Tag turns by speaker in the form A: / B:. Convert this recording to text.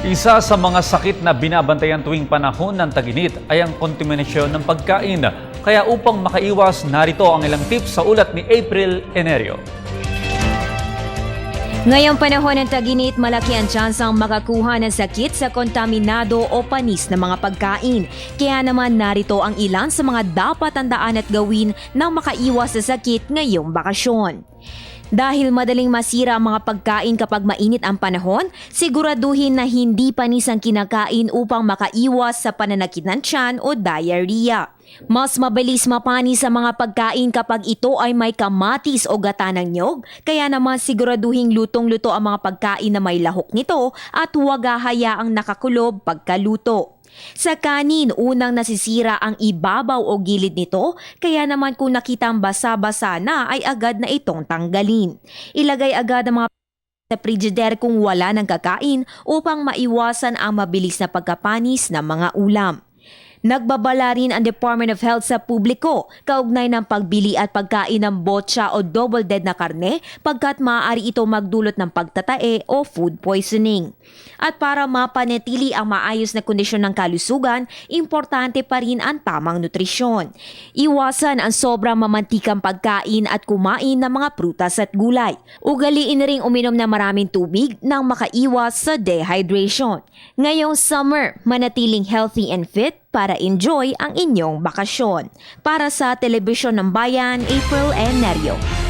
A: Isa sa mga sakit na binabantayan tuwing panahon ng tag-init ay ang kontaminasyon ng pagkain. Kaya upang makaiwas, narito ang ilang tips sa ulat ni April Enerio.
B: Ngayong panahon ng tag-init, malaki ang tsansang makakuha ng sakit sa kontaminado o panis na mga pagkain. Kaya naman narito ang ilan sa mga dapat tandaan at gawin nang makaiwas sa sakit ngayong bakasyon. Dahil madaling masira ang mga pagkain kapag mainit ang panahon, siguraduhin na hindi panis ang kinakain upang makaiwas sa pananakit ng tiyan o diarrhea. Mas mabilis mapanis ang mga pagkain kapag ito ay may kamatis o gata ng niyog, kaya naman siguraduhin lutong-luto ang mga pagkain na may lahok nito at huwag hahayaang nakakulob pagkaluto. Sa kanin, unang nasisira ang ibabaw o gilid nito, kaya naman kung nakitang basa-basa na ay agad na itong tanggalin. Ilagay agad ang mga sa frigidaire kung wala ng kakain upang maiwasan ang mabilis na pagkapanis ng mga ulam. Nagbabala rin ang Department of Health sa publiko kaugnay ng pagbili at pagkain ng botsa o double dead na karne pagkat maaari ito magdulot ng pagtatae o food poisoning. At para mapanatili ang maayos na kondisyon ng kalusugan, importante pa rin ang tamang nutrisyon. Iwasan ang sobrang mamantikang pagkain at kumain ng mga prutas at gulay. Ugaliin ring uminom ng maraming tubig nang makaiwas sa dehydration. Ngayong summer, manatiling healthy and fit para enjoy ang inyong bakasyon. Para sa Telebisyon ng Bayan, April Enerio.